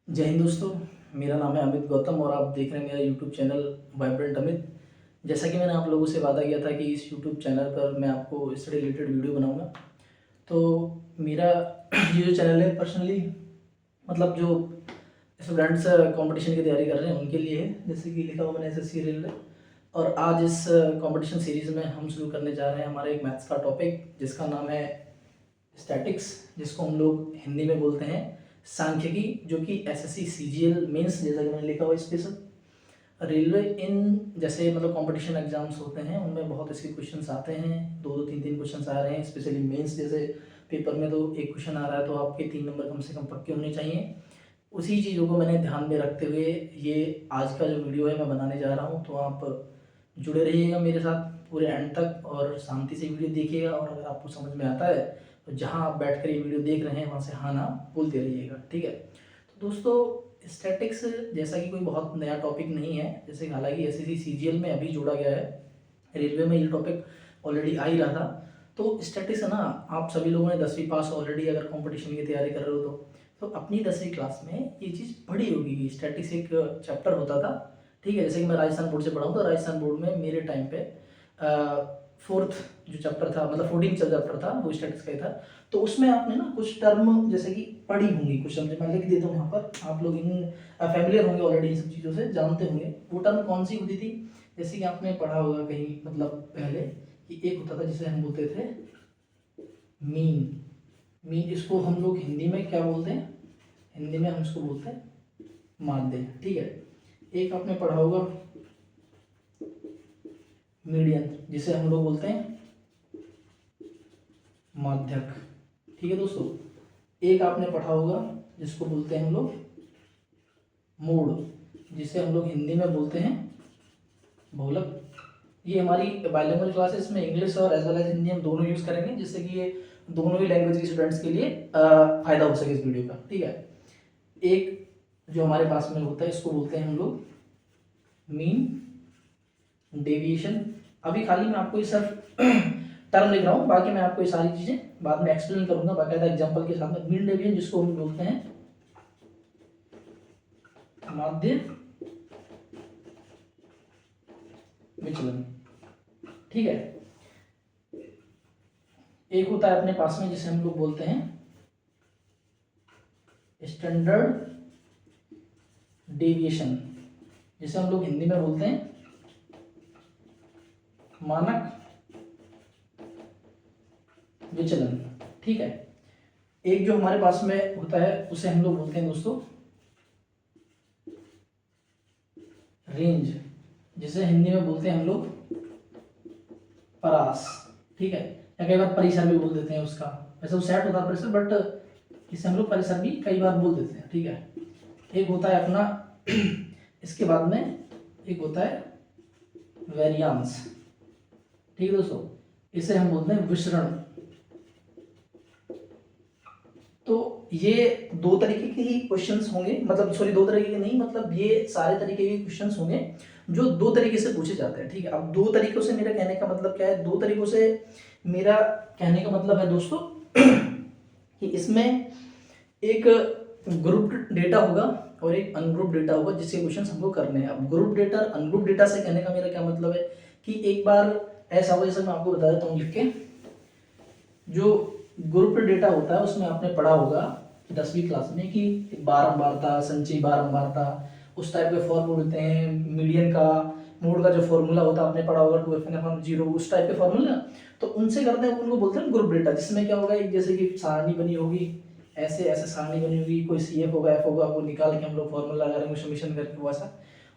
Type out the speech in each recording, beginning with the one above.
जय हिंद दोस्तों। मेरा नाम है अमित गौतम और आप देख रहे हैं मेरा यूट्यूब चैनल वाइब्रेंट अमित। जैसा कि मैंने आप लोगों से वादा किया था कि इस यूट्यूब चैनल पर मैं आपको इससे रिलेटेड वीडियो बनाऊंगा। तो मेरा ये जो चैनल है पर्सनली मतलब जो स्टूडेंट्स कंपटीशन की तैयारी कर रहे हैं उनके लिए है, जैसे कि लिखा हुआ मैंने SSC रेलवे। और आज इस कंपटीशन सीरीज़ में हम शुरू करने जा रहे हैं हमारे एक मैथ्स का टॉपिक जिसका नाम है स्टैटिक्स, जिसको हम लोग हिंदी में बोलते हैं सांख्यिकी, जो कि SSC CGL मेंस जैसा कि मैंने लिखा हुआ स्पेशल रेलवे इन जैसे मतलब कंपटीशन एग्जाम्स होते हैं उनमें बहुत ऐसे क्वेश्चंस आते हैं, दो दो तीन तीन क्वेश्चंस आ रहे हैं। स्पेशली मेंस जैसे पेपर में तो एक क्वेश्चन आ रहा है तो आपके 3 नंबर कम से कम पक्के होने चाहिए। उसी चीज़ों को मैंने ध्यान में रखते हुए ये आज का जो वीडियो है मैं बनाने जा रहा हूँ। तो आप जुड़े रहिएगा मेरे साथ पूरे एंड तक और शांति से वीडियो देखिएगा। और अगर आपको समझ में आता है तो जहाँ आप बैठ कर ये वीडियो देख रहे हैं वहाँ से हाँ ना बोलते रहिएगा, ठीक है। तो दोस्तों स्टैटिक्स जैसा कि कोई बहुत नया टॉपिक नहीं है, जैसे हालांकि SSC CGL में अभी जोड़ा गया है, रेलवे में ये टॉपिक ऑलरेडी आ ही रहा था। तो स्टैटिक्स है ना, आप सभी लोगों ने 10वीं पास ऑलरेडी अगर कंपटीशन की तैयारी कर रहे हो तो अपनी 10वीं क्लास में ये चीज़ पढ़ी होगी कि स्टैटिक्स एक चैप्टर होता था, ठीक है। जैसे कि मैं राजस्थान बोर्ड से पढ़ा हूँ तो राजस्थान बोर्ड में मेरे टाइम पे फोर्थ जो चैप्टर था मतलब 14 चैप्टर था वो स्टैटिक्स का ही था। तो उसमें आपने ना कुछ टर्म जैसे कि पढ़ी होंगी, कुछ समझे मैं लिख देता हूँ यहाँ पर, आप लोग इन फैमिलियर होंगे ऑलरेडी, इन सब चीज़ों से जानते होंगे। वो टर्म कौन सी होती थी, जैसे कि आपने पढ़ा होगा कहीं मतलब पहले कि एक होता था जिसे हम बोलते थे मीन। मीन इसको हम लोग हिंदी में क्या बोलते हैं, हिंदी में हम इसको बोलते हैं माध्य, ठीक है। एक आपने पढ़ा होगा मीडियन, जिसे हम लोग बोलते हैं माध्यक, ठीक है दोस्तों। एक आपने पढ़ा होगा जिसको बोलते हैं हम लोग मूड, जिसे हम लोग हिंदी में बोलते हैं बहुलक। ये हमारी बाइलिंगुअल क्लासेस में इंग्लिश और एज वेल एज हिंदी हम दोनों यूज़ करेंगे, जिससे कि ये दोनों ही लैंग्वेज के स्टूडेंट्स के लिए फायदा हो सके इस वीडियो का, ठीक है। एक जो हमारे पास में होता है इसको बोलते हैं हम लोग मीन डेविएशन। अभी खाली मैं आपको ये सिर्फ टर्म लिख रहा हूँ, बाकी मैं आपको ये सारी चीज़ें बाद में एक्सप्लेन करूंगा बाकायदा एग्जांपल के साथ में। मीन डेविएशन जिसको हम बोलते हैं माध्य विचलन, ठीक है। एक होता है अपने पास में जिसे हम लोग बोलते हैं स्टैंडर्ड डेविएशन, जिसे हम लोग हिंदी में बोलते हैं मानक विचलन, ठीक है। एक जो हमारे पास में होता है उसे हम लोग बोलते हैं दोस्तों रेंज, जिसे हिंदी में बोलते हैं हम लोग परास, ठीक है। या कई बार परिसर भी बोल देते हैं उसका, वैसे वो सेट होता है परिसर बट इसे हम लोग परिसर भी कई बार बोल देते हैं, ठीक है। एक होता है अपना इसके बाद में एक होता है वेरियांस, ठीक है दोस्तों, इसे हम बोलते हैं विसरण। तो ये दो तरीके के ही क्वेश्चंस होंगे, मतलब सॉरी दो तरीके के नहीं, मतलब ये सारे तरीके के क्वेश्चंस होंगे जो दो तरीके से पूछे जाते हैं, ठीक है। अब दो तरीकों से मेरा कहने का मतलब क्या है, दो तरीकों से मेरा कहने का मतलब है दोस्तों कि इसमें एक ग्रुप डेटा होगा और एक अनग्रुप डेटा होगा जिसके क्वेश्चंस हमको करने हैं। अब ग्रुप डेटा अनग्रुप डेटा से कहने का मेरा क्या मतलब है कि एक बार ऐसा हुआ, जैसे मैं आपको बता देता हूँ लिख के, जो ग्रुप डेटा होता है उसमें आपने पढ़ा होगा 10वीं क्लास में कि बारंबारता, संचयी बारंबारता, उस टाइप के फॉर्मूले होते हैं। मीडियन का मोड का जो फॉर्मूला होता है आपने पढ़ा होगा 2f/0, उस टाइप के फॉर्मूला, तो उनसे करते हैं, उनको बोलते हैं ग्रुप डेटा। जिसमें क्या होगा, एक जैसे कि सारणी बनी होगी, ऐसे ऐसे सारणी बनी होगी, कोई CF होगा F होगा, वो निकाल के हम लोग फॉर्मूला लगा रहे हैं समीशन करके वो ऐसा।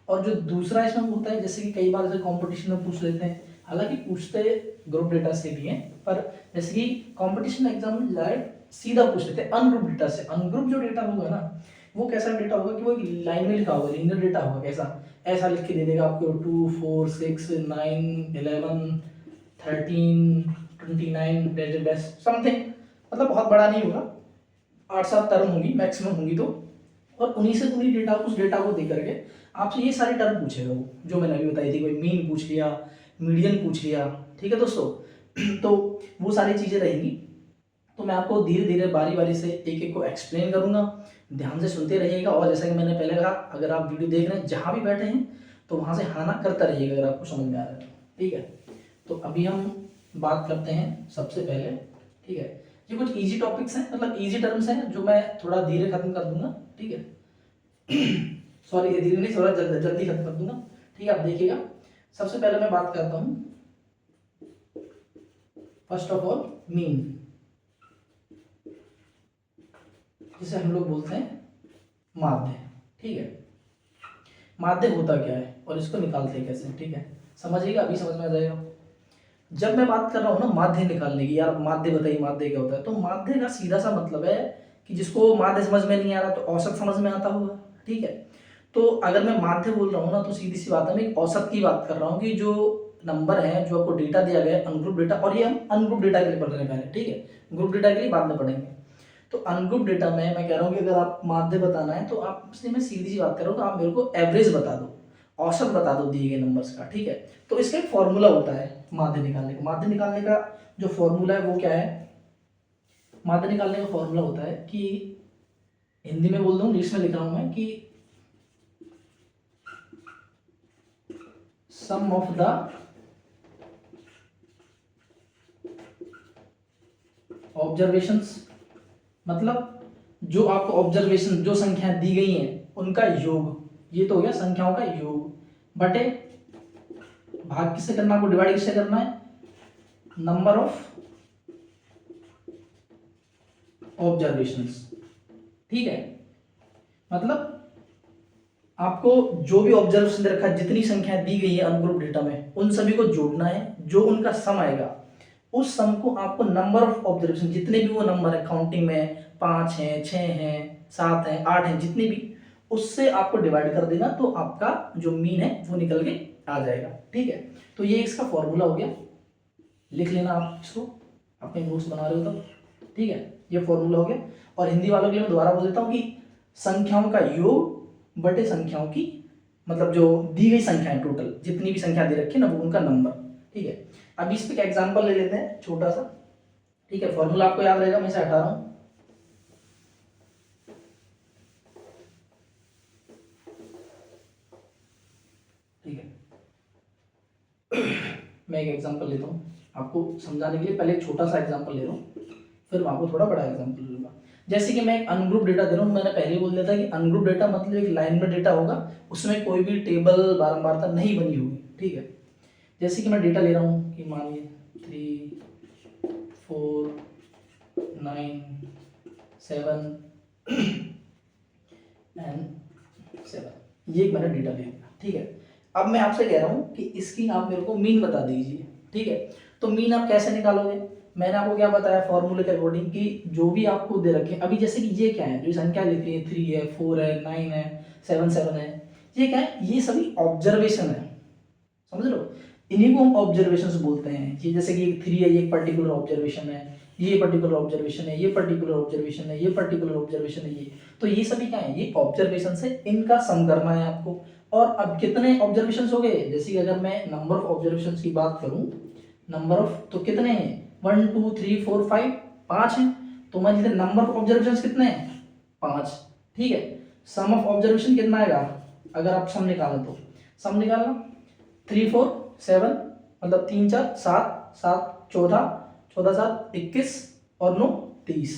और जो दूसरा इसमें होता है, जैसे कि कई बार जैसे कॉम्पिटिशन में पूछ लेते हैं, हालांकि पूछते ग्रुप डेटा से भी हैं, पर जैसे कि कंपटीशन एग्जाम में डायरेक्ट सीधा पूछ लेते हैं अनग्रुप डेटा से। अनग्रुप जो डेटा होगा ना वो कैसा डेटा होगा कि वो एक लाइन में लिखा होगा, लिनियर डेटा होगा, कैसा ऐसा लिख के दे देगा आपको 2 4 6 9 11 13 29 समथिंग, मतलब बहुत बड़ा नहीं होगा, 8-7 टर्म होंगी मैक्सिमम होंगी। तो और उन्हीं से उन्हीं डेटा उस डेटा को दे करके आपसे ये सारी टर्म पूछेगा वो जो मैंने अभी बताई थी। कोई मीन पूछ लिया, मीडियन पूछ लिया, ठीक है दोस्तों तो वो सारी चीज़ें रहेंगी। तो मैं आपको धीरे धीरे बारी बारी से एक एक को एक्सप्लेन करूँगा, ध्यान से सुनते रहिएगा। और जैसा कि मैंने पहले कहा, अगर आप वीडियो देख रहे हैं जहाँ भी बैठे हैं तो वहाँ से हाँ ना करता रहिएगा अगर आपको समझ में आ रहा है तो, ठीक है। तो अभी हम बात करते हैं सबसे पहले, ठीक है। ये कुछ इजी टॉपिक्स हैं, मतलब इजी टर्म्स हैं जो मैं थोड़ा धीरे खत्म कर दूंगा, ठीक है। सॉरी, धीरे नहीं, थोड़ा जल्दी खत्म कर दूंगा, ठीक है। आप देखिएगा, सबसे पहले मैं बात करता हूँ फर्स्ट ऑफ ऑल मीन, जिसे हम लोग बोलते हैं माध्य, ठीक है। माध्य होता क्या है और इसको निकालते हैं कैसे, ठीक है, समझिएगा, अभी समझ में आ जाएगा। जब मैं बात कर रहा हूँ ना माध्य निकालने की, यार माध्य बताइए माध्य क्या होता है, तो माध्य का सीधा सा मतलब है कि जिसको माध्य समझ में नहीं आ रहा तो औसत समझ में आता होगा, ठीक है। तो अगर मैं माध्य बोल रहा हूँ ना तो सीधी सी बात है, मैं एक औसत की बात कर रहा हूँ कि जो नंबर है, जो आपको डेटा दिया गया है अनग्रुप डेटा, और ये हम अनग्रुप डेटा के लिए पढ़ रहे हैं पहले, ठीक है, ग्रुप डेटा के लिए बाद में पढ़ेंगे। तो अनग्रुप डेटा में मैं कह रहा हूँ कि अगर आप माध्य बताना है तो आपसे मैं सीधी सी बात कर रहा हूँ, तो आप मेरे को एवरेज बता दो, औसत बता दो दिए गए नंबर्स का, ठीक है। तो इसका एक फॉर्मूला होता है माध्य निकालने का। माध्य निकालने का जो फॉर्मूला है वो क्या है, माध्य निकालने का फॉर्मूला होता है कि हिंदी में बोल दूं, इंग्लिश में लिख रहा हूं मैं, कि सम ऑफ द ऑब्जर्वेशंस, मतलब जो आपको ऑब्जर्वेशन, जो संख्याएं दी गई हैं उनका योग, ये तो हो गया संख्याओं का योग, बटे भाग किससे करना, आपको डिवाइड किससे करना है, नंबर ऑफ ऑब्जर्वेशंस, ठीक है। मतलब आपको जो भी ऑब्जर्वेशन दे रखा है, जितनी संख्याएं दी गई है अनग्रुप डेटा में, उन सभी को जोड़ना है, जो उनका सम आएगा उस सम को आपको नंबर ऑफ ऑब्जर्वेशन, जितने भी वो नंबर है काउंटिंग में, 5 हैं, 6 हैं, 7 हैं, 8 हैं, जितने भी, उससे आपको डिवाइड कर देना, तो आपका जो मीन है वो निकल के आ जाएगा, ठीक है। तो ये इसका फॉर्मूला हो गया, लिख लेना आप इसको, अपने नोट्स बना रहे हो तो, ठीक है, ये फॉर्मूला हो गया। और हिंदी वालों के लिए मैं दोबारा बोल देता हूँ कि संख्याओं का योग बटे संख्याओं की, मतलब जो दी गई संख्या है टोटल, जितनी भी संख्या दे रखी है ना वो उनका नंबर, ठीक है। अब इस पे का एग्जांपल ले लेते हैं छोटा सा, ठीक है। फॉर्मूला आपको याद रहेगा, मैं इसे हटा रहा हूं, ठीक है। मैं एक एग्जांपल लेता हूं आपको समझाने के लिए, पहले एक छोटा सा एग्जांपल ले रहा हूं, फिर मैं आपको थोड़ा बड़ा एग्जांपल लूंगा। जैसे कि मैं एक अनग्रुप डेटा दे रहा हूँ, मैंने पहले ही बोल दिया था कि अनग्रुप डेटा मतलब एक लाइन में डेटा होगा, उसमें कोई भी टेबल बारंबारता नहीं बनी होगी, ठीक है। जैसे कि मैं डेटा ले रहा हूँ कि मानिए 3 4 9 7 एंड 7, ये एक मैंने डेटा ले लिया, ठीक है। अब मैं आपसे कह रहा हूँ कि इसकी आप मेरे को मीन बता दीजिए, ठीक है। तो मीन आप कैसे निकालोगे, मैंने आपको क्या बताया फॉर्मूले के अकॉर्डिंग, कि जो भी आपको दे रखे, अभी जैसे कि ये क्या है, जो संख्या लिख रही है 3 है, 4 है, 9 है, 7 है, ये क्या है, ये सभी ऑब्जर्वेशन है, समझ लो, इन्हीं को हम ऑब्जर्वेशंस बोलते हैं। ये जैसे कि 3 है, ये पर्टिकुलर ऑब्जर्वेशन है, ये पर्टिकुलर ऑब्जर्वेशन है, ये पर्टिकुलर ऑब्जर्वेशन है, ये पर्टिकुलर ऑब्जर्वेशन है, ये, तो ये सभी क्या है, ये ऑब्जर्वेशन है, इनका सम करना है आपको। और अब कितने ऑब्जर्वेशन हो गए, जैसे कि अगर मैं नंबर ऑफ ऑब्जर्वेशन की बात करूं, नंबर ऑफ तो कितने हैं, 1 2 3 4 5, 5 हैं, तो मान लीजिए नंबर ऑफ ऑब्जर्वेशन कितने हैं, 5, ठीक है। सम ऑफ ऑब्जर्वेशन कितना आएगा, अगर आप सम निकालें तो, सम निकालना 3 4 7, मतलब 3 4 7 7 14 14 7 21 और 9 30,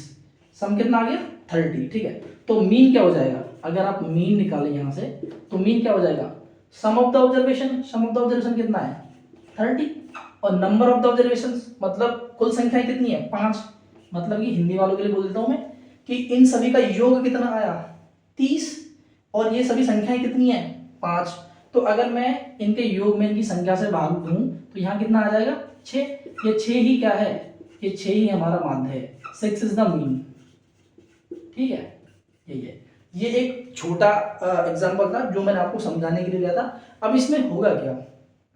सम कितना आ गया 30, ठीक है। तो मीन क्या हो जाएगा, अगर आप मीन निकालें यहाँ से तो मीन क्या हो जाएगा, sum of the observation, sum of the observation कितना है 30, और नंबर ऑफ द ऑब्जर्वेशन मतलब कुल संख्या कितनी है 5, मतलब कि हिंदी वालों के लिए बोल देता हूं मैं कि इन सभी का योग कितना आया 30, और ये सभी संख्याएं कितनी है 5, तो अगर मैं इनके योग में इनकी संख्या से भाग दूं तो यहाँ कितना आ जाएगा 6, ये 6 ही क्या है, ये 6 ही हमारा माध्य है, 6 इज द मीन, ठीक है। यही है, ये एक छोटा एग्जांपल था जो मैंने आपको समझाने के लिए लिया था। अब इसमें होगा क्या,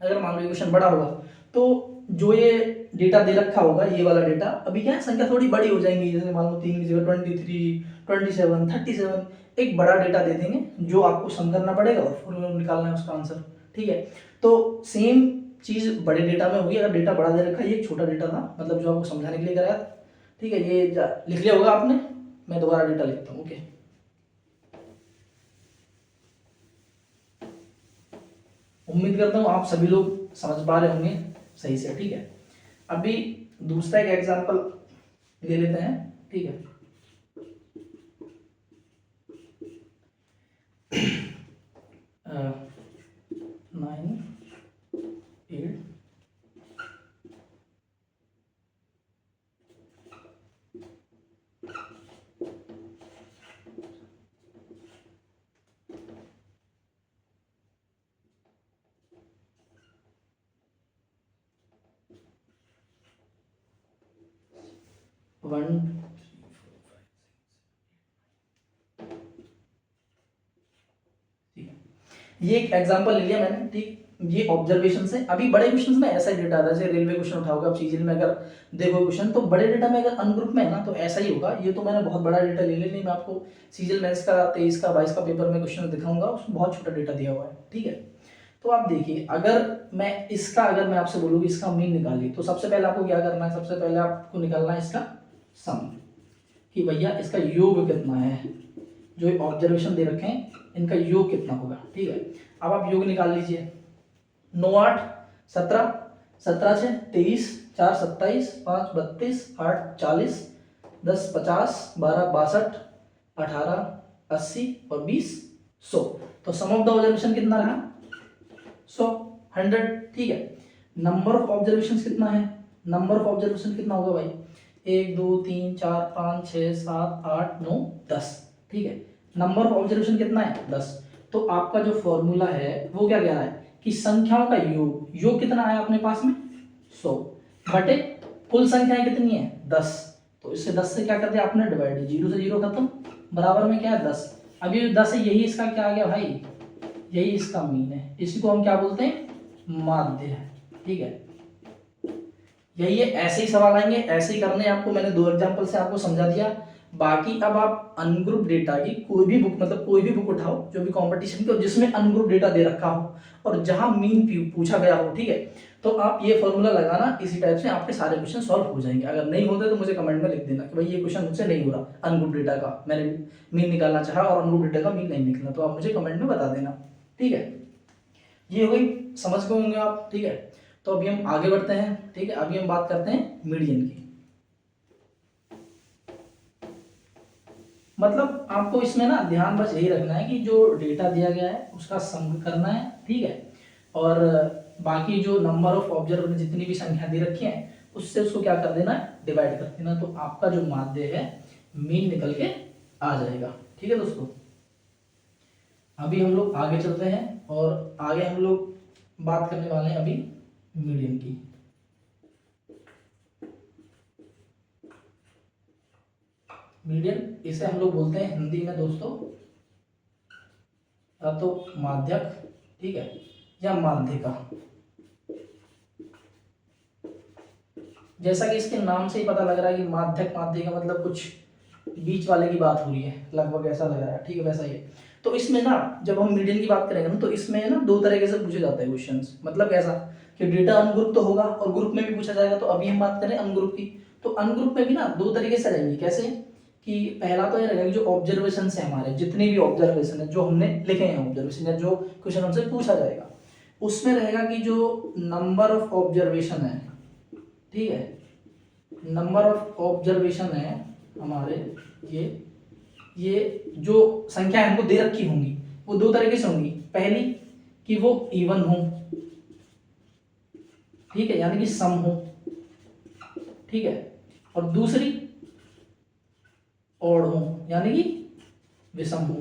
अगर मान लो क्वेश्चन बड़ा होगा तो जो ये डेटा दे रखा होगा, ये वाला डेटा, अभी क्या है संख्या थोड़ी बड़ी हो जाएंगी, जैसे मान लो 3 की जगह 23 27 37, एक बड़ा डेटा दे देंगे जो आपको सम करना पड़ेगा और फिर निकालना है उसका आंसर, ठीक है। तो सेम चीज बड़े डेटा में होगी, अगर डेटा बड़ा दे रखा है, ये छोटा डेटा था, मतलब जो आपको समझाने के लिए कराया, ठीक है, ये लिख लिया होगा आपने, मैं दोबारा डेटा लिखता हूँ। ओके, उम्मीद करता हूँ आप सभी लोग समझ पा रहे होंगे सही से। ठीक है, अभी दूसरा एक एग्जांपल ले लेते हैं। ठीक है, 9 8 1 ये एक एग्जांपल ले लिया मैंने। ठीक, ये ऑब्जर्वेशन से। अभी बड़े क्वेश्चंस में ऐसा ही डेटा आता है, जैसे रेलवे क्वेश्चन उठाओगे आप सीजीएल में, अगर देखो क्वेश्चन तो बड़े डेटा में अगर अनग्रुप में है ना तो ऐसा ही होगा। ये तो मैंने बहुत बड़ा डेटा ले लिया, नहीं मैं आपको सीजीएल मेंस का 23 का 22 का पेपर में क्वेश्चन दिखाऊंगा, उसमें बहुत छोटा डेटा दिया हुआ है। ठीक है, तो आप देखिए, अगर मैं आपसे बोलूँ कि इसका मीन निकालिए, तो सबसे पहले आपको क्या करना है, सबसे पहले आपको निकालना है इसका सम, कि भैया इसका योग कितना है। जो ऑब्जर्वेशन दे रखे हैं इनका योग कितना होगा। ठीक है, अब आप योग निकाल लीजिए। 9 8 17, 17 से 23, 4 27, 5 32, 8 40, 10 50, 12 62, 18 80 और 20 100। तो सम ऑफ द ऑब्जर्वेशन कितना रहा? 100, 100। ठीक है, नंबर ऑफ ऑब्जर्वेशन कितना है? नंबर ऑफ ऑब्जर्वेशन कितना होगा भाई? 1 2 3 4 5 6 7 8 9 10। ठीक है, नंबर ऑफ ऑब्जर्वेशन कितना है? 10। तो आपका जो फॉर्मूला है वो क्या कह रहा है कि संख्याओं का योग, योग कितना आया अपने पास में? 100 बटे कुल संख्याएं कितनी है? 10। तो इससे 10 से क्या कर दिया आपने? डिवाइड, 0 से 0 खत्म, बराबर में क्या है? 10। अब ये 10 है, यही इसका क्या आ गया भाई? यही इसका मीन है। इसी को हम क्या बोलते हैं? माध्य है। ठीक है, यही है। ऐसे ही सवाल आएंगे, ऐसे ही करने आपको, मैंने 2 एग्जांपल से आपको समझा दिया। बाकी अब आप अनग्रुप डेटा की कोई भी बुक, मतलब कोई भी बुक उठाओ जो भी कंपटीशन की, और जिसमें अनग्रुप डेटा दे रखा हो और जहां मीन पूछा गया हो, ठीक है, तो आप ये फॉर्मूला लगाना, इसी टाइप से आपके सारे क्वेश्चन सॉल्व हो जाएंगे। अगर नहीं होते तो मुझे कमेंट में लिख देना कि भाई ये क्वेश्चन मुझसे नहीं हो रहा, अनग्रुप डेटा का मैंने मीन निकालना चाहा और अनग्रुप डेटा का मीन नहीं निकला, तो आप मुझे कमेंट में बता देना। ठीक है, ये हो गई, समझ गए होंगे आप। ठीक है, तो अभी हम आगे बढ़ते हैं। ठीक है, अभी हम बात करते हैं मीडियन की। मतलब आपको इसमें ना ध्यान बस यही रखना है कि जो डेटा दिया गया है उसका सम करना है। ठीक है, और बाकी जो नंबर ऑफ ऑब्जर्वर जितनी भी संख्या दे रखी है उससे उसको क्या कर देना है? डिवाइड कर देना। तो आपका जो माध्य है मीन निकल के आ जाएगा। ठीक है दोस्तों, अभी हम लोग आगे चलते हैं और आगे हम लोग बात करने वाले हैं अभी मीडियन की। मीडियन, इसे हम लोग बोलते हैं हिंदी में दोस्तों या तो माध्यक, ठीक है, या माध्यिका। जैसा कि इसके नाम से ही पता लग रहा है कि माध्यक माध्यिका मतलब कुछ बीच वाले की बात हो रही है, लगभग ऐसा लग रहा है। ठीक है, वैसा ही है। तो इसमें ना जब हम मीडियन की बात करेंगे ना तो इसमें ना 2 तरीके से पूछे जाते हैं क्वेश्चंस। मतलब कैसा कि डेटा अनग्रुप तो होगा और ग्रुप में भी पूछा जाएगा। तो अभी हम बात करें अनग्रुप की, तो अनग्रुप में भी ना 2 तरीके से रहेंगे। कैसे कि पहला तो ये रहेगा कि जो ऑब्जर्वेशन है हमारे, जितनी भी ऑब्जर्वेशन है जो हमने लिखे हैं ऑब्जर्वेशन, या जो क्वेश्चन हमसे पूछा जाएगा, उसमें रहेगा कि जो नंबर ऑफ ऑब्जर्वेशन है, ठीक है, नंबर ऑफ ऑब्जर्वेशन है हमारे, ये जो संख्या हमको दे रखी होंगी वो 2 तरीके से होंगी। पहली कि वो इवन हो, ठीक है, यानी कि सम हो, ठीक है, और दूसरी ऑड हो, यानी कि विषम हो।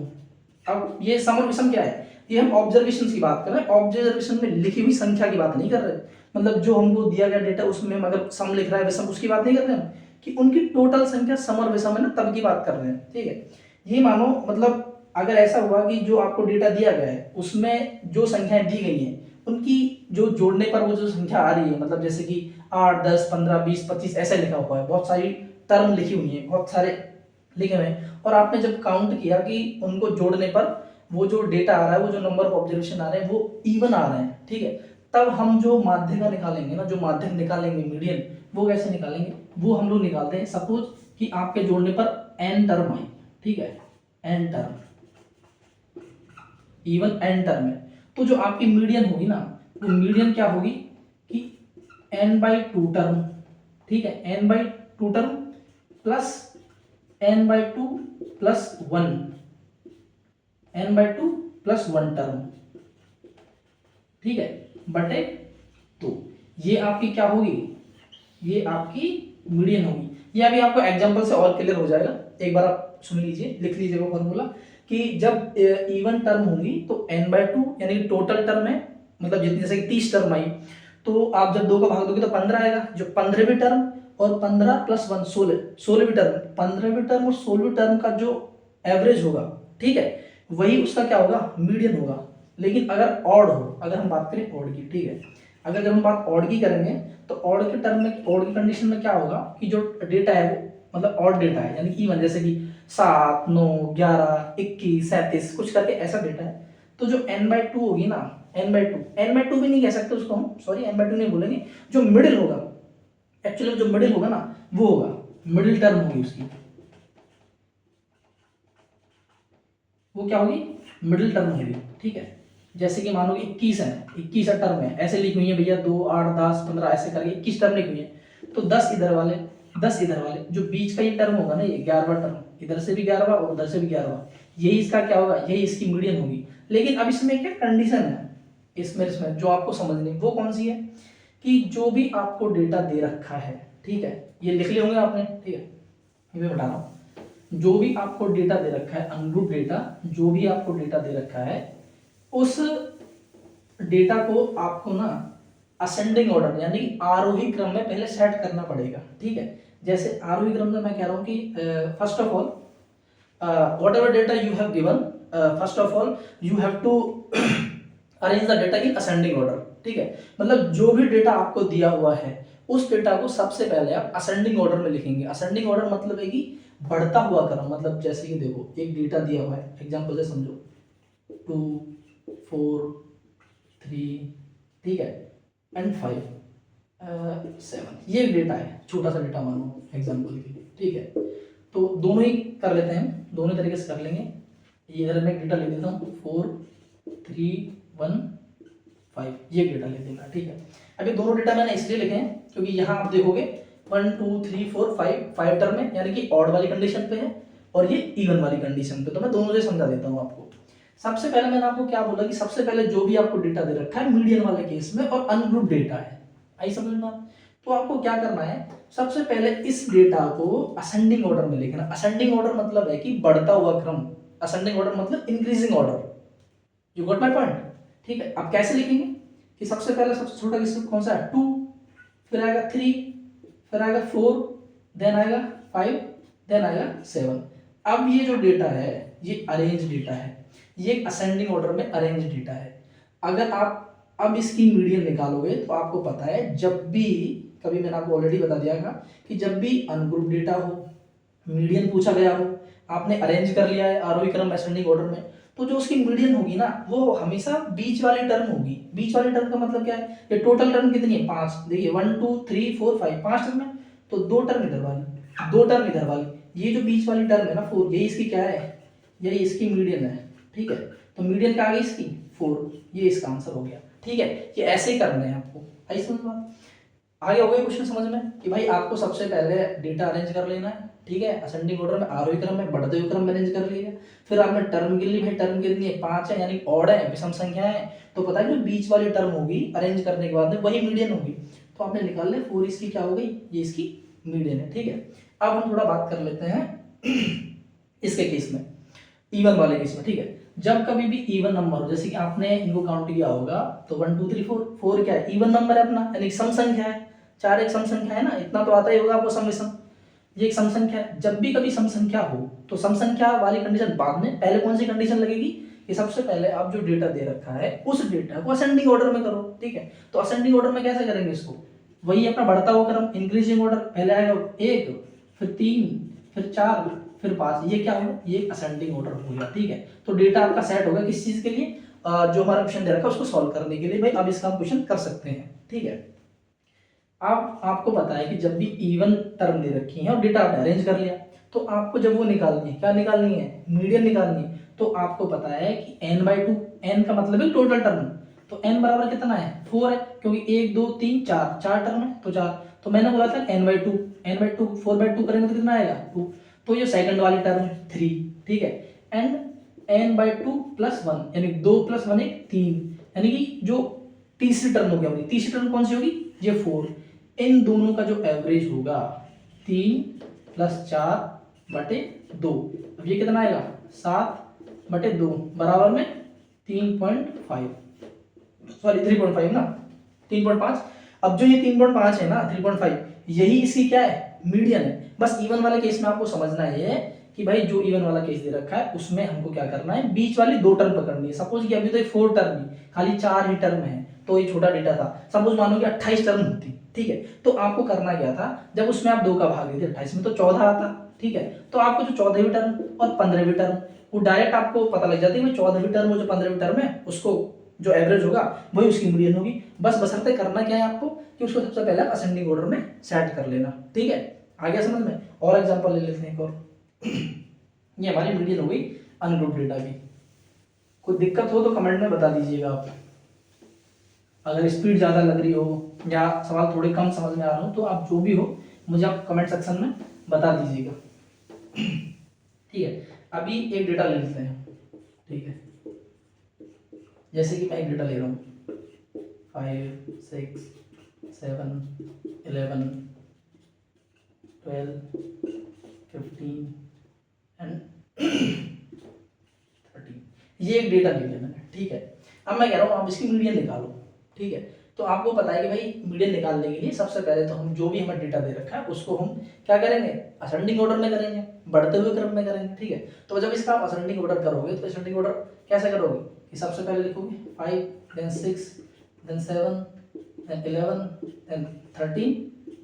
अब ये सम और विषम क्या है? ये हम ऑब्जर्वेशन की बात कर रहे हैं। ऑब्जर्वेशन में लिखी हुई संख्या की बात नहीं कर रहे, मतलब जो हमको दिया गया डेटा उसमें अगर सम लिख रहा है विषम, उसकी बात नहीं कर रहे हैं कि उनकी टोटल संख्या सम और विषम है ना, तब की बात कर रहे हैं। ठीक है, ये मानो मतलब अगर ऐसा हुआ कि जो आपको डेटा दिया गया है उसमें जो संख्याएं दी गई हैं उनकी जो जोड़ने पर वो जो संख्या आ रही है, मतलब जैसे कि 8 10 15 20 25 ऐसे लिखा हुआ है, बहुत सारी टर्म लिखी हुई है, बहुत सारे लिखे हुए हैं, और आपने जब काउंट किया कि उनको जोड़ने पर वो जो डेटा आ रहा है, वो जो नंबर ऑफ ऑब्जर्वेशन आ रहे हैं वो इवन आ रहे हैं, ठीक है, तब हम जो माध्यिका निकालेंगे ना, जो माध्यक निकालेंगे मीडियन, वो कैसे निकालेंगे, वो हम लोग निकालते हैं। सपोज कि आपके जोड़ने पर n टर्म आई, ठीक है, n term, even n term है, तो जो आपकी मीडियन होगी ना, वो मीडियन क्या होगी कि n/2 टर्म, ठीक है, n/2 term plus n/2 plus 1, n/2 plus 1 term, ठीक है, बटे 2। ये आपकी क्या होगी, ये आपकी मीडियन होगी। ये अभी आपको एग्जांपल से और क्लियर हो जाएगा, एक बार आप सुन लीजिए, लिख लीजिए वो फॉर्मूला कि जब इवन टर्म होंगी तो n/2 यानी टोटल टर्म है, मतलब जितनी, जैसे कि 30 टर्म आई, तो आप जब 2 का भाग दोगे तो 15 आएगा, जो 15वीं टर्म, और 15 प्लस 1 16वीं टर्म, 15वीं टर्म और 16वीं टर्म का जो एवरेज होगा, ठीक है, वही उसका क्या होगा, मीडियन होगा। लेकिन अगर ऑड हो, अगर हम बात करें ऑड की, ठीक है, अगर जब हम बात ऑड की करेंगे तो ऑड के टर्म में, ऑड की कंडीशन में क्या होगा कि जो डेटा है वो मतलब ऑड डेटा है, यानी कि इवन, जैसे कि 7 9 11 21 37 कुछ करके ऐसा डेटा है, तो जो n/2 होगी ना, n/2 भी नहीं कह सकते उसको हम, सॉरी n/2 नहीं बोलेंगे, जो मिडिल होगा, एक्चुअली जो मिडिल होगा ना वो होगा, मिडिल टर्म होगी उसकी, वो क्या होगी, मिडिल टर्म होगी, ठीक है। जैसे कि मानो 21 है, 21 टर्म है, ऐसे लिखी हुई है भैया, 2 8 10 15 ऐसे करके 21 टर्म लिखी हुई है, तो 10 इधर वाले 10 इधर वाले, जो बीच का ये टर्म होगा ना, ये 11वां टर्म, इधर से भी 11वां और उधर से भी 11वां, यही इसका क्या होगा, यही इसकी मीडियन होगी। लेकिन अब इसमें क्या कंडीशन है, इसमें जो आपको समझनी, वो कौन सी है कि जो भी आपको डेटा दे रखा है, ठीक है, ये लिख लिए होंगे आपने, ठीक है, ये मैं बता रहा हूँ, जो भी आपको डेटा दे रखा है, अनग्रुप डेटा, जो भी आपको डेटा दे रखा है, उस डेटा को आपको ना असेंडिंग ऑर्डर यानी आरोही क्रम में पहले सेट करना पड़ेगा, ठीक है। जैसे आरोही क्रम में मैं कह रहा हूं कि first of all whatever data you have given, first of all you have to arrange the data in ascending order, ठीक है, मतलब जो भी डेटा आपको दिया हुआ है उस डेटा को सबसे पहले आप असेंडिंग ऑर्डर में लिखेंगे। असेंडिंग ऑर्डर मतलब है कि बढ़ता हुआ क्रम, मतलब जैसे कि देखो एक डेटा दिया हुआ है, एग्जांपल से समझो 2 4 3, ठीक है, एंड 5 7, ये एक डेटा है, छोटा सा डेटा मानो एग्जांपल के लिए, ठीक है। तो दोनों ही कर लेते हैं, दोनों तरीके से कर लेंगे। ये इधर मैं डेटा लिख देता हूँ 4 3 1 5, ये डेटा लिख देना, ठीक है। अभी दोनों डेटा मैंने इसलिए लिखे हैं क्योंकि यहाँ आप देखोगे 1 2 3 4 5 टर्म है, यानी कि ऑड वाली कंडीशन पे है और ये इवन वाली कंडीशन पे, तो मैं दोनों से समझा देता हूँ आपको। सबसे पहले मैंने आपको क्या बोला कि सबसे पहले जो भी आपको डेटा दे रखा है मीडियन वाले केस में और अनग्रुप डेटा है, आई समझना, तो आपको क्या करना है, सबसे पहले इस डेटा को असेंडिंग ऑर्डर में लिखना। असेंडिंग ऑर्डर मतलब है कि बढ़ता हुआ क्रम, असेंडिंग ऑर्डर मतलब increasing order, you got my point, ठीक है। अब कैसे लिखेंगे कि सबसे पहले सबसे छोटा किस कौन सा है 2, फिर आएगा 3, फिर आएगा 4, देन आएगा 5, देन आएगा 7। अब ये जो डेटा है ये अरेंज डेटा है, ये असेंडिंग ऑर्डर में अरेंज डेटा है। अगर आप अब इसकी मीडियन निकालोगे तो आपको पता है, जब भी कभी मैंने आपको ऑलरेडी बता दिया था कि जब भी अनग्रुप डेटा हो, मीडियन पूछा गया हो, आपने अरेंज कर लिया है आरोही क्रम असेंडिंग ऑर्डर में, तो जो उसकी मीडियन होगी ना वो हमेशा बीच वाली टर्म होगी। बीच वाली टर्म का मतलब क्या है, ये टोटल टर्म कितनी है 5, देखिए 1 2 3 4 5, 5 टर्म है, तो 2 टर्म इधर वाली, 2 टर्म इधर वाली, ये जो बीच वाली टर्म है ना 4, यही इसकी क्या है, यही इसकी मीडियन है, ठीक है। तो मीडियन क्या आ गई इसकी 4, ये इसका आंसर हो गया, ठीक है। ये ऐसे ही करना है आपको, आई समझ में, आगे हो गया क्वेश्चन समझ में कि भाई आपको सबसे पहले डेटा अरेंज कर लेना है, ठीक है, असेंडिंग ऑर्डर में आरोही क्रम में बढ़ते हुए क्रम में अरेंज कर लिया। फिर आपने टर्म गिन ली, भाई टर्म कितनी है 5 है, यानी ऑड है, विषम संख्या है, तो पता है जो बीच वाली टर्म होगी अरेंज करने के बाद में वही मीडियन होगी, तो आपने निकाल लिया 4, इसकी क्या हो गई, ये इसकी मीडियन है, ठीक है। अब हम थोड़ा बात कर लेते हैं इसके केस में, इवन वाले केस में, ठीक है। जब कभी भी इवन नंबर हो, जैसे कि आपने इनको काउंट किया होगा तो 1 2 3 4, 4 क्या है, इवन नंबर है अपना, यानी सम संख्या है, 4 एक सम संख्या है ना, इतना तो आता ही होगा आपको सम विषम, ये एक सम संख्या है। जब भी कभी सम संख्या हो तो सम संख्या वाली कंडीशन बाद में, पहले कौन सी कंडीशन लगेगी कि सबसे पहले आप जो डेटा दे रखा है उस डेटा को असेंडिंग ऑर्डर में करो, ठीक है। तो असेंडिंग ऑर्डर में कैसे करेंगे इसको, वही अपना बढ़ता हुआ क्रम, इंक्रीजिंग ऑर्डर, पहले आएगा 1, फिर 3, फिर 4, फिर 5, ये क्या होगा, ये असेंडिंग ऑर्डर हो गया, ठीक है। तो डेटा आपका सेट होगा किस चीज के लिए, जो हमारा क्वेश्चन दे रखा है उसको सॉल्व करने के लिए। भाई अब इसका हम क्वेश्चन कर सकते हैं, ठीक है। आपको पता है कि जब भी इवन टर्म दे रखी है और डेटा आपने अरेंज कर लिया, तो आपको जब वो निकालनी है, क्या निकालनी है, मीडियन निकालनी है, तो आपको पता है कि n/2, n का मतलब है टोटल टर्म, तो n बराबर कितना है, 4 है, क्योंकि 1 2 3 4 4 टर्म है, तो 4, तो मैंने बोला था n/2, n/2 4/2 करेंगे तो कितना आएगा 2, तो ये सेकंड वाली टर्म है 3, ठीक है, एंड n/2 + 1 यानी 2 + 1 एक 3, यानी कि जो तीसरी टर्म हो गया अपनी, तीसरी टर्म कौन सी होगी, ये 4, इन दोनों का जो एवरेज होगा 3 + 4/2, अब ये कितना आएगा 7/2 बराबर में 3.5, सॉरी 3.5 ना, 3.5। अब जो ये 3.5 है ना, 3.5 यही इसकी क्या है, मीडियन है। बस इवन वाले केस में आपको समझना है कि भाई जो इवन वाला केस दे रखा है उसमें हमको क्या करना है, बीच वाली 2 टर्म पकड़नी है। सपोज कि अभी तो 4 टर्म ही, खाली 4 ही टर्म है, तो ये छोटा डेटा था, सपोज मानो कि 28 टर्म होती, ठीक है, तो आपको करना क्या था, जब उसमें आप 2 का भाग देते 28 में तो 14 आता, ठीक है, तो आपको जो 14वीं टर्म और 15वीं टर्म वो डायरेक्ट आपको पता लग जाती है, 14वीं टर्म और जो 15वीं टर्म है उसको जो एवरेज होगा वही उसकी मीडियन होगी। बस बशर्ते करना क्या है आपको कि उसको सबसे पहले असेंडिंग ऑर्डर में सेट कर लेना, ठीक है, आ गया समझ में। और एग्जांपल ले लेते हैं एक और। ये हमारी मीडियन हो गई अनग्रुप डेटा की। कोई दिक्कत हो तो कमेंट में बता दीजिएगा आप, अगर स्पीड ज़्यादा लग रही हो या सवाल थोड़े कम समझ में आ रहा हो तो आप जो भी हो मुझे आप कमेंट सेक्शन में बता दीजिएगा, ठीक है। अभी एक डेटा ले लेते हैं, ठीक है, जैसे कि मैं एक डेटा ले रहा हूँ 5 6 7 11 12 15 एंड 13, ये एक डेटा ले लिया मैंने, ठीक है। अब मैं कह रहा हूँ आप इसकी मीडियन निकालो, ठीक है, तो आपको पता है कि भाई मीडियन निकालने के लिए सबसे पहले तो हम जो भी हमें डेटा दे रखा है उसको हम क्या करेंगे, असेंडिंग ऑर्डर में करेंगे, बढ़ते हुए क्रम में करेंगे, ठीक है। तो जब इसका आप असेंडिंग ऑर्डर करोगे तो असेंडिंग ऑर्डर कैसे करोगे कि सबसे पहले लिखोगे 5 then 6 then 7 then 11 then 13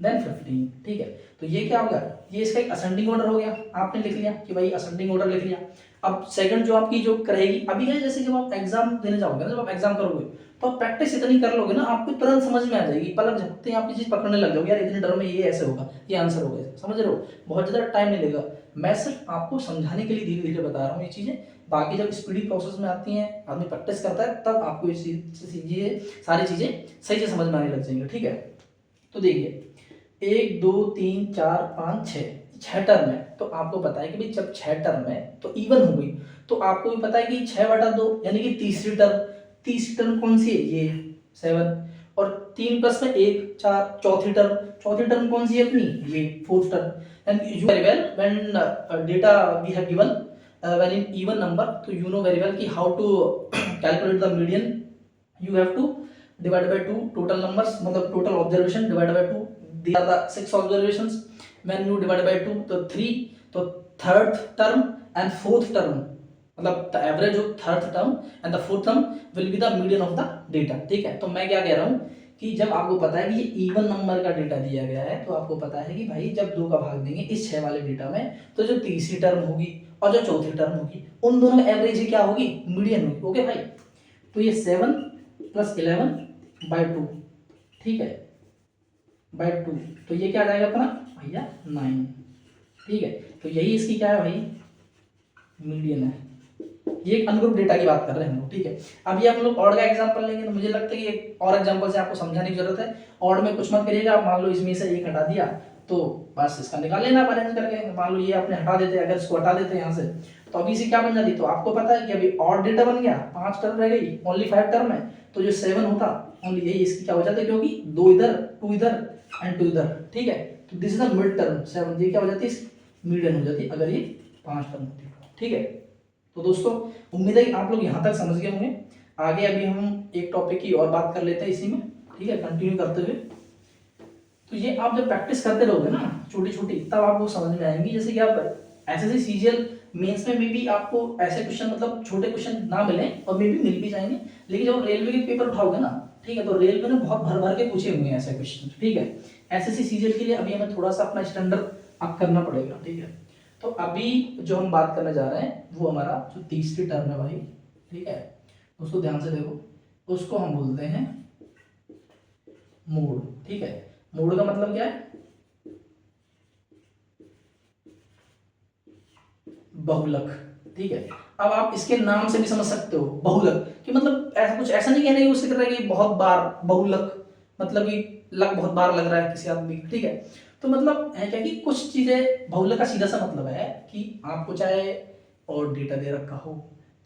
then 15, ठीक है। तो ये क्या हो गया, ये इसका एक असेंडिंग ऑर्डर हो गया, आपने लिख लिया कि भाई असेंडिंग ऑर्डर लिख लिया। अब सेकंड जो आपकी जो रहेगी, अभी क्या जैसे जब आप एग्जाम देने जाओगे ना, जब आप एग्जाम करोगे तो आप प्रैक्टिस इतनी कर लोगे ना, आपको तुरंत समझ में आ जाएगी, पलक झपकते ही आपकी चीज पकड़ने लग जाओगे, यार इतने डर में ये ऐसे होगा, ये आंसर होगा, समझ रहे हो, बहुत ज्यादा टाइम नहीं लगेगा। मैं सिर्फ आपको समझाने के लिए धीरे धीरे बता रहा हूँ ये चीजें, बाकी जब स्पीडी प्रोसेस में आती हैं, आदमी प्रैक्टिस करता है, तब आपको ये सारी चीजें सही से समझ में आने लग जाएंगी, ठीक है। तो देखिए 1 2 3 4 5 6 टर्म है, तो आपको पता है कि भाई जब 6 टर्म है तो इवन हो गई, तो आपको भी पता है कि 6/2 यानी कि तीसरी टर्म कौन सी है, ये 7, और 3 + में 1 4, चौथी टर्म कौन सी है अपनी, ये 4th term. And you very well when data we have given when in even number, तो you know very well कि how to calculate the median, you have to divide by 2 total numbers, मतलब total observation divided by 2, these are the 6 observations, when you divide by 2 तो 3, तो third term and fourth term, मतलब the average of third term and the fourth term will be the median of the data, ठीक है। तो मैं क्या कह रहा हूँ कि जब आपको पता है कि ये इवन नंबर का डेटा दिया गया है, तो आपको पता है कि भाई जब 2 का भाग देंगे इस 6 वाले डेटा में, तो जो तीसरी टर्म होगी और जो चौथी टर्म होगी उन दोनों में एवरेज ही क्या होगी, मीडियन होगी, ओके भाई। तो ये 7 + 11/2, ठीक है, /2, तो ये क्या आ जाएगा अपना भैया 9, ठीक है। तो यही इसकी क्या है भाई, मीडियन है। ये एक अनग्रुप डेटा की बात कर रहे हैं हम लोग, ठीक है। अभी आप लोग ऑड का एग्जांपल लेंगे तो मुझे लगता है कि एक और एग्जांपल से आपको समझाने की जरूरत है। ऑड में कुछ मत करिएगा, आप मान लो इसमें से एक हटा दिया तो बस इसका निकाल लेना अरेंज करके, मान लो ये आपने हटा देते, अगर इसको हटा देते यहाँ से तो अभी से क्या बन जाती, तो आपको पता है कि अभी ऑड डेटा बन गया, 5 टर्म रह गई, ओनली 5 टर्म है, तो जो 7 होता ओनली यही इसकी क्या हो जाता है, क्योंकि 2 इधर 2 इधर एंड 2 इधर, ठीक है। तो this is the mid term 7, ये क्या हो जाती है, मीडियन हो जाती है अगर ये 5 टर्म होती है, ठीक है। तो दोस्तों उम्मीद है कि आप लोग यहाँ तक समझ गए होंगे। आगे अभी हम एक टॉपिक की और बात कर लेते हैं इसी में, ठीक है, कंटिन्यू करते हुए। तो ये आप जब प्रैक्टिस करते रहोगे ना छोटी छोटी, तब आपको समझ में आएंगी। जैसे कि आप एसएससी सीजीएल मेंस में भी आपको ऐसे क्वेश्चन, मतलब छोटे क्वेश्चन ना मिले और मे भी मिल भी जाएंगे, लेकिन जब रेलवे के पेपर उठाओगे ना, ठीक है, तो रेलवे ने बहुत भर भर के पूछे हुए हैं ऐसे क्वेश्चन, ठीक है। एसएससी सीजीएल के लिए अभी हमें थोड़ा सा अपना स्टैंडर्ड अप करना पड़ेगा, ठीक है। तो अभी जो हम बात करने जा रहे हैं वो हमारा जो तीसरी टर्म है भाई, ठीक है, उसको ध्यान से देखो, उसको हम बोलते हैं मोड, ठीक है। मोड का मतलब क्या है? बहुलक। ठीक है, अब आप इसके नाम से भी समझ सकते हो बहुलक कि मतलब ऐसा कुछ, ऐसा नहीं कहना यूज कर रहा है कि बहुत बार बहुलक, मतलब कि लक बहुत बार लग रहा है किसी आदमी का। ठीक है, तो मतलब है क्या कि कुछ चीजें, बहुलक का सीधा सा मतलब है कि आपको चाहे और डेटा दे रखा हो,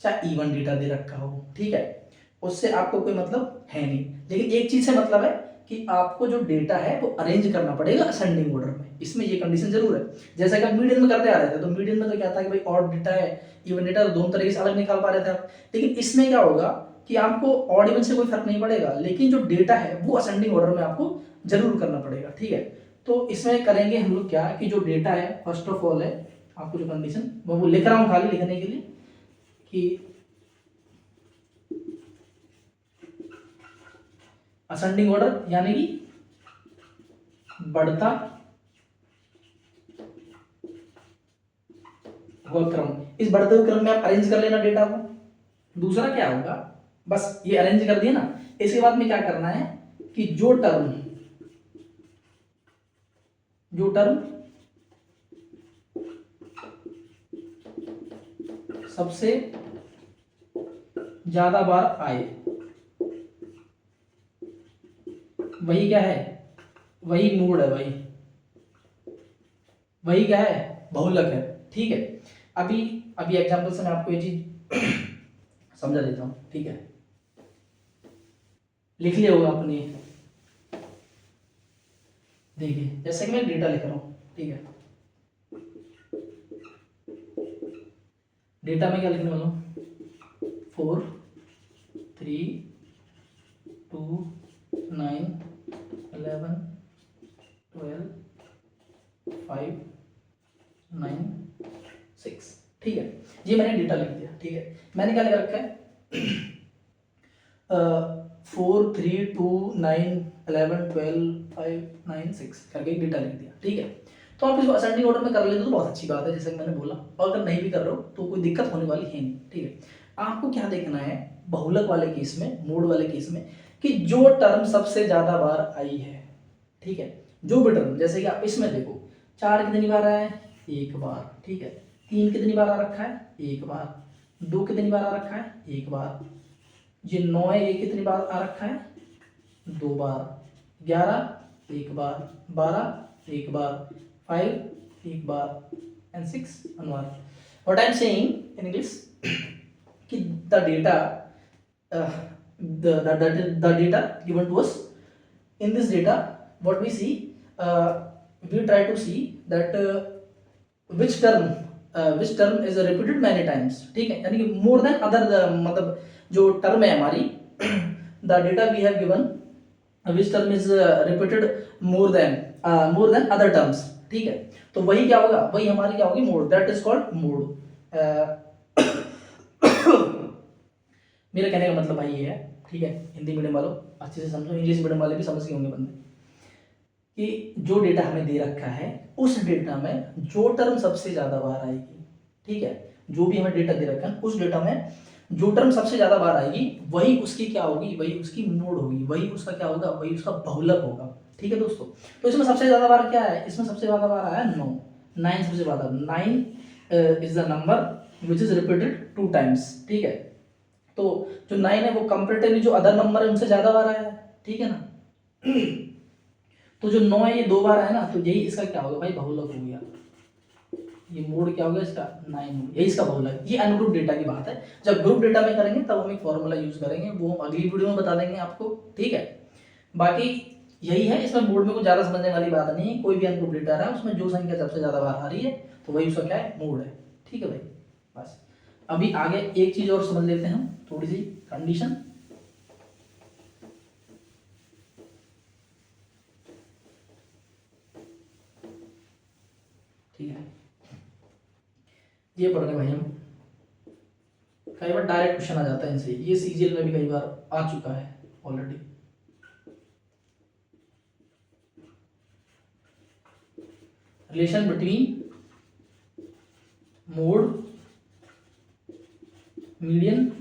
चाहे इवन डेटा दे रखा हो, ठीक है, उससे आपको कोई मतलब है नहीं, लेकिन एक चीज से मतलब है कि आपको जो डेटा है वो अरेंज करना पड़ेगा असेंडिंग ऑर्डर में। इसमें ये कंडीशन जरूर है। जैसा कि आप मीडियन में करते आ रहे थे, तो मीडियन में तो क्या था कि भाई ऑड डेटा है, इवन डेटा, तो दोनों तरीके से अलग निकाल पा रहे थे आप। लेकिन इसमें क्या होगा कि आपको ऑड इवन से कोई फर्क नहीं पड़ेगा, लेकिन जो डेटा है वो असेंडिंग ऑर्डर में आपको जरूर करना पड़ेगा। ठीक है, तो इसमें करेंगे हम लोग क्या कि जो डेटा है फर्स्ट ऑफ ऑल है, आपको जो कंडीशन वो लिख रहा हूँ खाली लिखने के लिए कि असेंडिंग ऑर्डर यानी कि बढ़ता हुआ क्रम। इस बढ़ते हुए क्रम में आप अरेंज कर लेना डेटा को। दूसरा क्या होगा, बस ये अरेंज कर दिया ना, इसके बाद में क्या करना है कि जो टर्म सबसे ज्यादा बार आए वही क्या है, वही मोड है, वही क्या है, बहुलक है। ठीक है, अभी अभी एग्जांपल से मैं आपको ये चीज समझा देता हूं। ठीक है, लिख लिया होगा आपने, देखिए जैसे कि मैं डेटा लिख रहा हूं। ठीक है, डेटा में क्या लिखने वाला हूं, 4 3 2 9 11 12 5 9 6। ठीक है, ये मैंने डेटा लिख दिया। ठीक है, मैंने क्या लिख रखा है 4 3 2 9 11 12 5 9 6 करके एक डेटा लिख दिया। ठीक है, तो आप इसको असेंडिंग ऑर्डर में कर लेते हो तो बहुत अच्छी बात है, जैसे कि मैंने बोला, और अगर नहीं भी कर रहे हो तो कोई दिक्कत होने वाली है नहीं। ठीक है, आपको क्या देखना है बहुलक वाले केस में, मोड वाले केस में, कि जो टर्म सबसे ज्यादा बार आई है। ठीक है, जो भी टर्म, जैसे कि आप इसमें देखो 4 कितनी बार आया है, एक बार। ठीक है, 3 कितनी बार आ रखा है, एक बार। 2 कितनी बार आ रखा है, एक बार। ये 9 है, ये कितनी बार आ रखा है, 2 बार। 11 एक बार, 12 एक बार, 5 एक बार, एंड 6 वन बार। What I am saying in English कि the data the data given to us, in this data what we see, we try to see that which term is repeated many times. ठीक है, यानी कि more than other मतलब जो term है हमारी the data we have given which term is repeated more than other terms. ठीक है, तो वही क्या होगा, वही हमारी क्या होगी, mode, that is called mode. मेरा कहने का मतलब भाई ये है। ठीक है, हिंदी मीडियम वालों अच्छे से समझो, इंग्लिश मीडियम वाले भी समझ गए होंगे बंदे, कि जो डेटा हमें दे रखा है उस डेटा में जो टर्म सबसे ज्यादा बार आएगी, ठीक है, जो भी हमें डेटा दे रखा है उस डेटा में जो टर्म सबसे ज्यादा बार आएगी वही उसकी क्या होगी, वही उसकी मोड होगी, वही उसका क्या होगा, वही उसका बहुलक होगा। ठीक है दोस्तों, तो इसमें सबसे ज्यादा बार क्या है, इसमें सबसे ज्यादा बार आया 9, 9 सबसे ज्यादा, 9 is the number which is repeated 2 times. ठीक है, तो जो 9 है वो कंपेरेटिवली जो अदर नंबर है उनसे ज्यादा बार आया है। ठीक है ना तो जो 9 है ये 2 बार है ना, तो यही इसका क्या होगा भाई, बहुलक हो गया। ये मोड क्या होगा इसका, 9 हो, यही इसका बहुलक। ये अनग्रुप डेटा की बात है, जब ग्रुप डेटा में करेंगे तब हम एक फॉर्मूला यूज करेंगे, वो हम अगली वीडियो में बता देंगे आपको। ठीक है, बाकी यही है, इसमें मोड में कुछ ज्यादा समझने वाली बात नहीं है। कोई भी अनग्रुप डेटा है उसमें जो संख्या सबसे ज्यादा बार आ रही है तो वही उसका क्या है, मोड है। ठीक है भाई, बस अभी आगे एक चीज और समझ लेते हैं हम, थोड़ी सी कंडीशन। ठीक है, ये पढ़ रहे भाई हम, कई बार डायरेक्ट क्वेश्चन आ जाता है इनसे, ये सीजीएल में भी कई बार आ चुका है already. Relation between mode, median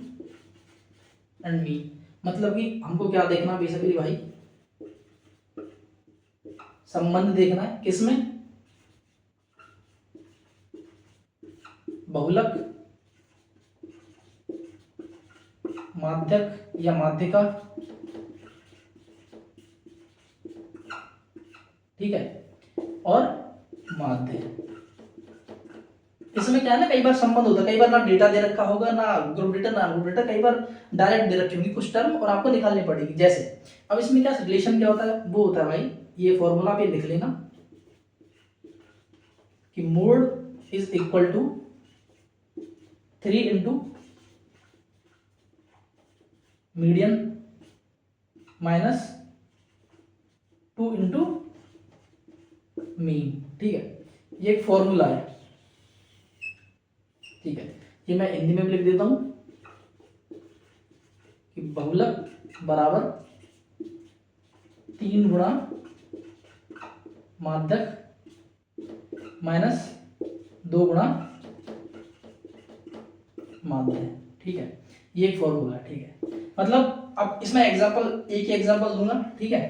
and mean, मतलब कि हमको क्या देखना बेसिकली भाई, संबंध देखना है किसमें, बहुलक, माध्यक या माध्यिका, ठीक है, और माध्य। इसमें क्या है ना, कई बार संबंध होता है, कई बार ना डेटा दे रखा होगा, ना ग्रुप डेटा ना ग्रुप डेटा, कई बार डायरेक्ट दे रखी होंगी कुछ टर्म और आपको निकालनी पड़ेगी। जैसे अब इसमें क्या रिलेशन क्या होता है, वो होता है भाई, ये फॉर्मूला पे लिख लेना कि mode is equal to 3 into median minus 2 into mean, ठीक है, ये एक फॉर्मूला है, ठीक है। ये मैं हिंदी में भी लिख देता हूं कि बहुलक बराबर 3 गुणा माध्यक माइनस 2 गुणा माध्य, ठीक है, ये एक फॉर्मूला है, ठीक है। मतलब अब इसमें एग्जांपल, एक ही एग्जांपल दूंगा, ठीक है।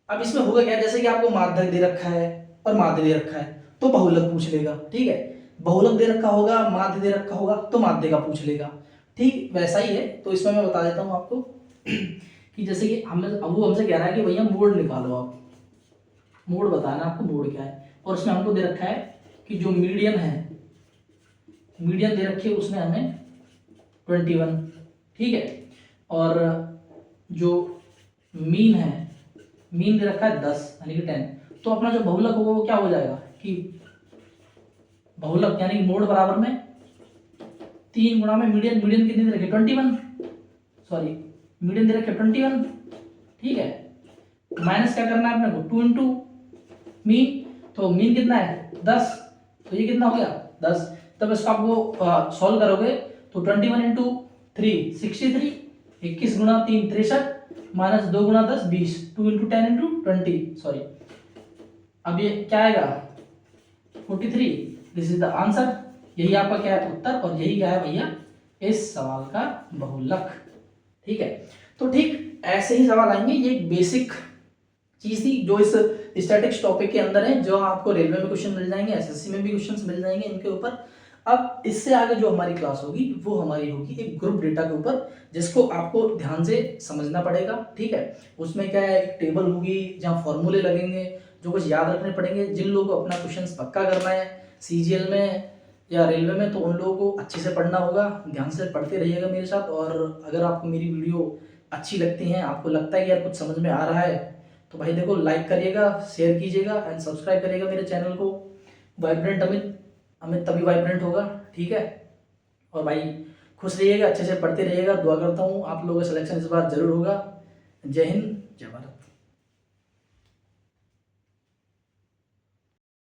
अब इसमें होगा क्या, जैसे कि आपको माध्यक दे रखा है और माध्य दे रखा है तो बहुलक पूछ लेगा, ठीक है। बहुलक दे रखा होगा, माध्य दे रखा होगा तो माध्य का पूछ लेगा, ठीक वैसा ही है। तो इसमें मैं बता देता हूं आपको कि जैसे कि वो हमसे कह रहा है कि भैया मोड निकालो, आप मोड बताना आपको मोड क्या है, और उसमें हमको दे रखा है कि जो मीडियन है, मीडियन दे रखी है उसमें हमें 21, ठीक है, और जो मीन है, मीन दे रखा है 10 यानी कि 10। तो अपना जो बहुलक होगा वो क्या हो जाएगा कि बहुलक यानी कि मोड बराबर में 3 गुणा में मीडियन, मीडियन कितनी दे रखी है 21, सॉरी मीडियन दे रखी है 21, ठीक है, माइनस क्या करना है अपने को 2 इंटू मीन, तो मीन कितना है 10, तो ये कितना हो गया 10। तब इसको आप वो सॉल्व करोगे तो 21 इंटू 3 63, 21 गुणा 3 63, माइनस 2 गुणा 10 20, 2 इंटू 10 इंटू 20, सॉरी अब ये क्या आएगा 43, दिस इज द आंसर। यही आपका क्या है उत्तर, और यही क्या है भैया इस सवाल का बहुलक, ठीक है। तो ठीक ऐसे ही सवाल आएंगे, ये एक बेसिक चीज थी जो इस स्टैटिक्स टॉपिक के अंदर है, जो आपको रेलवे में क्वेश्चन मिल जाएंगे, एसएससी में भी क्वेश्चंस मिल जाएंगे इनके ऊपर। अब इससे आगे जो हमारी क्लास होगी वो हमारी होगी एक ग्रुप डेटा के ऊपर, जिसको आपको ध्यान से समझना पड़ेगा, ठीक है। उसमें क्या है, एक टेबल होगी जहाँ फॉर्मूले लगेंगे जो कुछ याद रखने पड़ेंगे। जिन लोगों को अपना क्वेश्चन पक्का करना है सीजीएल में या रेलवे में, तो उन लोगों को अच्छे से पढ़ना होगा, ध्यान से पढ़ते रहिएगा मेरे साथ। और अगर आपको मेरी वीडियो अच्छी लगती है, आपको लगता है कि यार कुछ समझ में आ रहा है, तो भाई देखो लाइक करिएगा, शेयर कीजिएगा एंड सब्सक्राइब करिएगा मेरे चैनल को। वाइब्रेंट अमित, अमित तभी वाइब्रेंट होगा, ठीक है। और भाई खुश रहिएगा, अच्छे से पढ़ते रहिएगा, दुआ करता हूँ आप लोगों का सिलेक्शन इस बार जरूर होगा। जय हिंद, जय भारत।